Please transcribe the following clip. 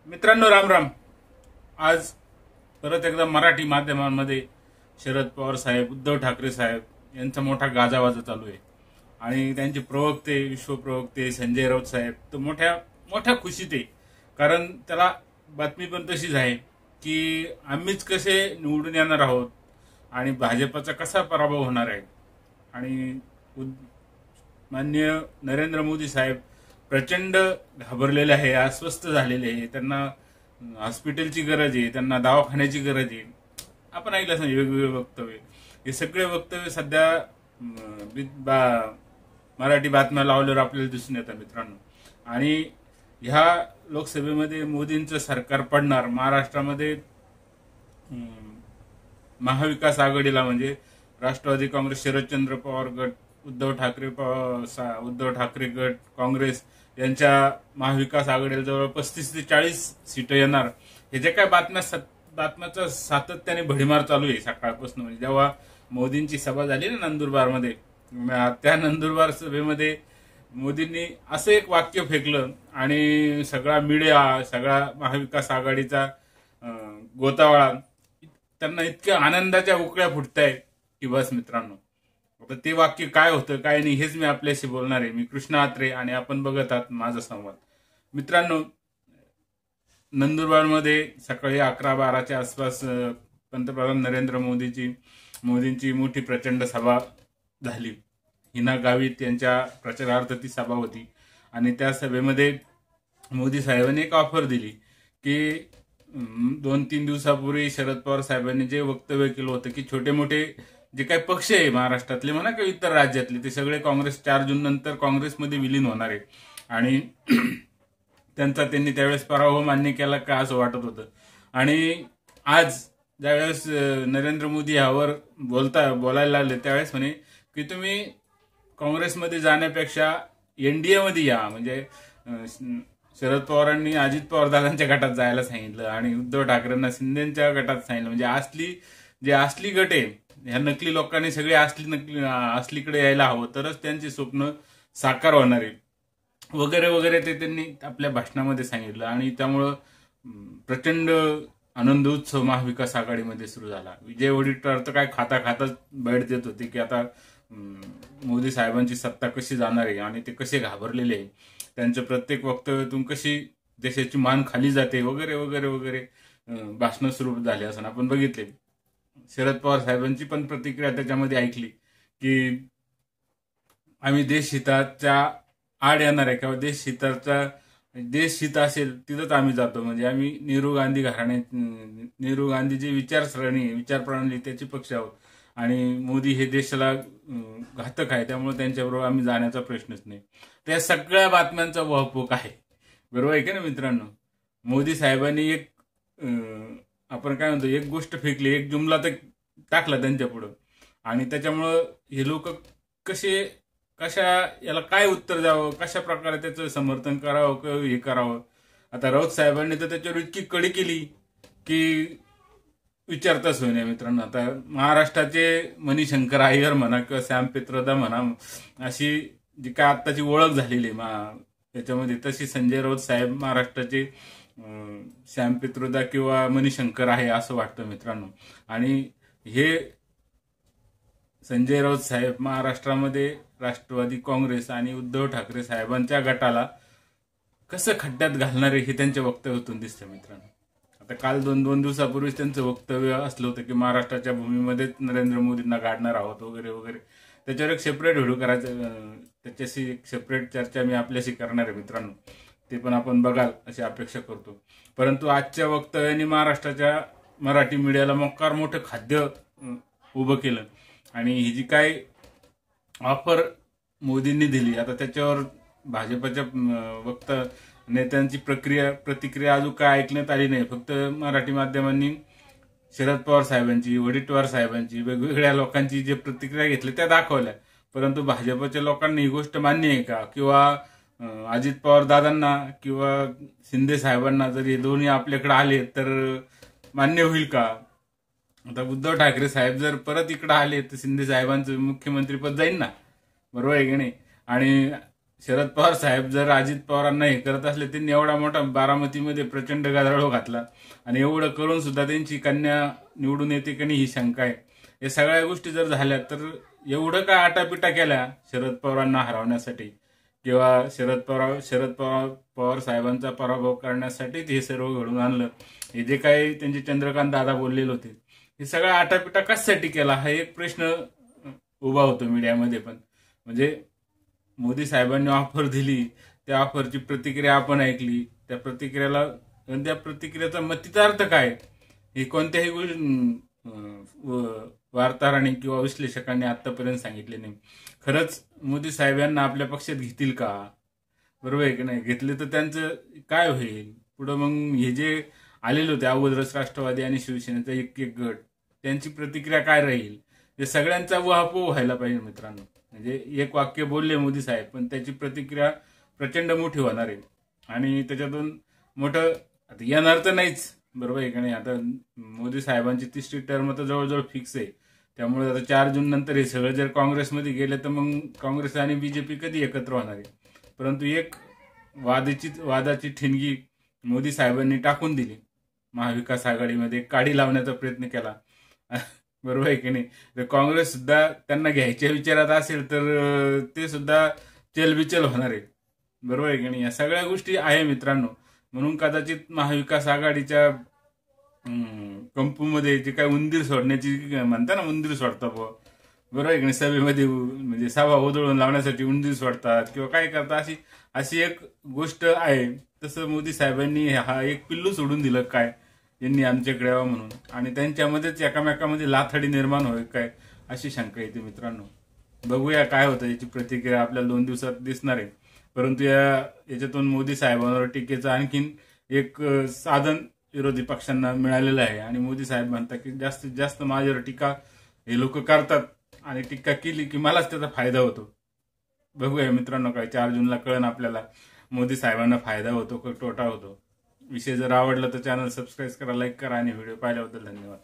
मित्रांनो, राम राम. आज परत एकदा मराठी माध्यमांमध्ये शरद पवार साहेब, उद्धव ठाकरे साहेब यांचा मोठा गाजावाजा चालू आहे. आणि त्यांचे प्रवक्ते, विश्वप्रवक्ते संजय राऊत साहेब तर मोठ्या मोठ्या खुशीत आहे. कारण त्याला बातमी पण तशीच आहे की आम्हीच कसे निवडून येणार आहोत आणि भाजपचा कसा पराभव होणार आहे. आणि माननीय नरेंद्र मोदी साहेब प्रचंड घाबरलेले आहे, अस्वस्थ झालेले आहे. त्यांना हॉस्पिटलची गरज आहे, त्यांना दवाखान्याची गरज आहे. आपण ऐकलं असेल वेगवेगळे वक्तव्य. हे सगळे वक्तव्य सध्या मराठी बातम्या लावल्यावर आपल्याला दिसून येतात मित्रांनो. आणि ह्या लोकसभेमध्ये मोदींचं सरकार पडणार. महाराष्ट्रामध्ये महाविकास आघाडीला म्हणजे राष्ट्रवादी काँग्रेस, शरदचंद्र पवार गट, उद्धव ठाकरे गट, काँग्रेस यांच्या महाविकास आघाडीला जवळ 35 ते 40 सीट येणार. हे जे काय बातम्याचा सातत्याने भडीमार चालू आहे सकाळपासून. म्हणजे जेव्हा मोदींची सभा झाली ना नंदुरबारमध्ये, त्या नंदुरबार सभेमध्ये मोदींनी असं एक वाक्य फेकलं आणि सगळा मीडिया, सगळा महाविकास आघाडीचा गोतावळा त्यांना इतक्या आनंदाच्या उकळ्या फुटतायत की बस मित्रांनो. आता ते वाक्य काय होतं काय नाही हेच मी आपल्याशी बोलणार आहे. मी कृष्णा आत्रे आणि आपण बघत आहात माझा संवाद. मित्रांनो, नंदुरबारमध्ये सकाळी 11-12च्या आसपास पंतप्रधान नरेंद्र मोदींची मोठी प्रचंड सभा झाली. हिना गावित यांच्या प्रचारार्थ ती सभा होती. आणि त्या सभेमध्ये मोदी साहेबांनी एक ऑफर दिली की 2-3 दिवसापूर्वी शरद पवार साहेबांनी जे वक्तव्य केलं होतं की छोटे मोठे जे काही पक्ष आहे महाराष्ट्रातले म्हणा किंवा इतर राज्यातले, ते सगळे काँग्रेस 4 जून नंतर काँग्रेसमध्ये विलीन होणार आहे. आणि त्यांनी त्यावेळेस पराभव मान्य केला का असं वाटत होतं. आणि आज ज्यावेळेस नरेंद्र मोदी यावर बोलायला लागले त्यावेळेस म्हणे की तुम्ही काँग्रेसमध्ये जाण्यापेक्षा एनडीए मध्ये या. म्हणजे शरद पवारांनी अजित पवार दादांच्या गटात जायला सांगितलं आणि उद्धव ठाकरेंना शिंदेच्या गटात सांगितलं. म्हणजे असली गट आहे, ह्या नकली लोकांनी सगळे असलीकडे यायला हवं, तरच त्यांचे स्वप्न साकार होणार आहे वगैरे वगैरे ते त्यांनी आपल्या भाषणामध्ये सांगितलं. आणि त्यामुळं प्रचंड आनंद उत्सव महाविकास आघाडीमध्ये सुरू झाला. विजय वडेट्टीवार तर काय खाताच बैठ देत होते की आता मोदी साहेबांची सत्ता कशी जाणार आहे आणि ते कसे घाबरलेले आहे, त्यांच्या प्रत्येक वक्तव्यातून कशी देशाची मान खाली जाते वगैरे वगैरे वगैरे भाषणं सुरू झाली असं आपण बघितले. शरद पवार साहेबांची पण प्रतिक्रिया त्याच्यामध्ये ऐकली की आम्ही देशहिताच्या आड येणार आहे किंवा देशहित असेल तिथंच आम्ही जातो. म्हणजे आम्ही नेहरू गांधीची विचारप्रणाली त्याची पक्ष आहोत आणि मोदी हे देशाला घातक आहे, त्यामुळे त्यांच्याबरोबर आम्ही जाण्याचा प्रश्नच नाही. त्या सगळ्या बातम्यांचा वाहपूक आहे, बरोबर आहे का ना मित्रांनो. मोदी साहेबांनी एक आपण काय म्हणतो एक गोष्ट फेकली, एक जुमला तर टाकला त्यांच्या पुढं. आणि त्याच्यामुळं हे लोक याला काय उत्तर द्यावं, कशा प्रकारे त्याचं समर्थन करावं किंवा हे करावं. आता राऊत साहेबांनी तर त्याच्यावर इतकी कडी केली की विचारताच होईना मित्रांनो. आता महाराष्ट्राचे मणिशंकर अय्यर म्हणा किंवा सॅम पित्रोदा म्हणा, अशी जी काय आत्ताची ओळख झालेली आहे त्याच्यामध्ये, तशी संजय राऊत साहेब महाराष्ट्राचे सॅम पित्रोदा किंवा मणिशंकर आहे असं वाटतं मित्रांनो. आणि हे संजय राऊत साहेब महाराष्ट्रामध्ये राष्ट्रवादी काँग्रेस आणि उद्धव ठाकरे साहेबांच्या गटाला कसं खड्ड्यात घालणारे हे त्यांच्या वक्तव्यातून दिसतं मित्रांनो. आता काल दोन दिवसापूर्वीच त्यांचं वक्तव्य असलं होतं की महाराष्ट्राच्या भूमीमध्येच नरेंद्र मोदींना गाडणार आहोत वगैरे वगैरे. त्याच्यावर एक सेपरेट व्हिडिओ करायचं, त्याच्याशी एक सेपरेट चर्चा मी आपल्याशी करणार आहे मित्रांनो. ते पण आपण बघाल अशी अपेक्षा करतो. परंतु आजच्या वक्तव्याने महाराष्ट्राच्या मराठी मीडियाला मोठं खाद्य उभं केलं. आणि ही जी काय ऑफर मोदींनी दिली, आता त्याच्यावर भाजपच्या नेत्यांची प्रतिक्रिया अजून काय ऐकण्यात आली नाही. फक्त मराठी माध्यमांनी शरद पवार साहेबांची, वडेट्टीवार साहेबांची, वेगवेगळ्या लोकांची जे प्रतिक्रिया घेतल्या त्या दाखवल्या. परंतु भाजपच्या लोकांनी ही गोष्ट मान्य आहे का, किंवा अजित पवार दादांना किंवा शिंदे साहेबांना जर हे दोन्ही आपल्याकडे आले तर मान्य होईल का. आता उद्धव ठाकरे साहेब जर परत इकडे आले तर शिंदे साहेबांचं मुख्यमंत्रीपद जाईल ना, बरोबर आहे की नाही. आणि शरद पवार साहेब जर अजित पवारांना हे करत असले, त्यांनी एवढा मोठा बारामतीमध्ये प्रचंड गदारोळ घातला आणि एवढं करून सुद्धा त्यांची कन्या निवडून येते की नाही ही शंका आहे. या सगळ्या गोष्टी जर झाल्या तर एवढं काय आटापिटा केल्या शरद पवारांना हरवण्यासाठी किंवा शरद पवार साहेबांचा पराभव करण्यासाठी हे सर्व घडून आणलं. हे जे काही त्यांचे चंद्रकांत दादा बोललेले होते, हे सगळा आटापिटा कशासाठी केला हा एक प्रश्न उभा होतो मीडियामध्ये. पण म्हणजे मोदी साहेबांनी ऑफर दिली, त्या ऑफरची प्रतिक्रिया आपण ऐकली, त्या प्रतिक्रियाचा मतितार्थ काय हे कोणत्याही वार्ताहरांनी किंवा विश्लेषकांनी आतापर्यंत सांगितले नाही. खरंच मोदी साहेब यांना आपल्या पक्षात घेतील का? बरोबर आहे की नाही? घेतले तर त्यांचं काय होईल पुढं? मग हे जे आलेले होते अगोदरच राष्ट्रवादी आणि शिवसेनेचा एक एक गट, त्यांची प्रतिक्रिया काय राहील? हे सगळ्यांचा उहापोह व्हायला पाहिजे मित्रांनो. म्हणजे एक वाक्य बोलले मोदी साहेब, पण त्याची प्रतिक्रिया प्रचंड मोठी होणार आहे आणि त्याच्यातून मोठं आता येणार तर नाहीच. बरोबर आहे का नाही? आता मोदी साहेबांची 3री टर्म तर जवळजवळ फिक्स आहे. त्यामुळे आता 4 जून नंतर हे सगळं जर काँग्रेसमध्ये गेले तर मग काँग्रेस आणि बीजेपी कधी एकत्र होणार आहे? परंतु एक वादाची ठिणगी मोदी साहेबांनी टाकून दिली. महाविकास आघाडीमध्ये काडी लावण्याचा प्रयत्न केला. बरोबर आहे की नाही? तर काँग्रेस सुद्धा त्यांना घ्यायच्या विचारात असेल तर ते सुद्धा चलबिचल होणार आहे. बरोबर आहे की नाही? या सगळ्या गोष्टी आहे मित्रांनो. म्हणून कदाचित महाविकास आघाडीच्या कंपूमध्ये जे काय उंदीर सोडण्याची म्हणता ना, उंदीर सोडता बरोबर आहे की नाही? सभेमध्ये म्हणजे सभा उधळून लावण्यासाठी उंदीर सोडतात किंवा काय करतात, अशी एक गोष्ट आहे. तसं मोदी साहेबांनी हा एक पिल्लू सोडून दिलं काय, यांनी आमच्याकडे यावं म्हणून, आणि त्यांच्यामध्येच एकामेकामध्ये लाथडी निर्माण होईल काय अशी शंका येते मित्रांनो. बघूया काय होतं, याची प्रतिक्रिया आपल्याला 2 दिवसात दिसणार आहे. परंतु याच्यातून मोदी साहेबांवर टीकेचं आणखीन एक साधन विरोधी पक्षांना मिळालेलं आहे आणि मोदी साहेब म्हणतात की जास्तीत जास्त माझ्यावर टीका हे लोक करतात आणि टीका केली की मलाच त्याचा फायदा होतो. बघूया मित्रांनो काय 4 जूनला कळण आपल्याला मोदी साहेबांना फायदा होतो का तोटा होतो. विषय जर आवडला तर चॅनल सबस्क्राईब करा, लाईक करा आणि व्हिडिओ पाहिल्याबद्दल धन्यवाद.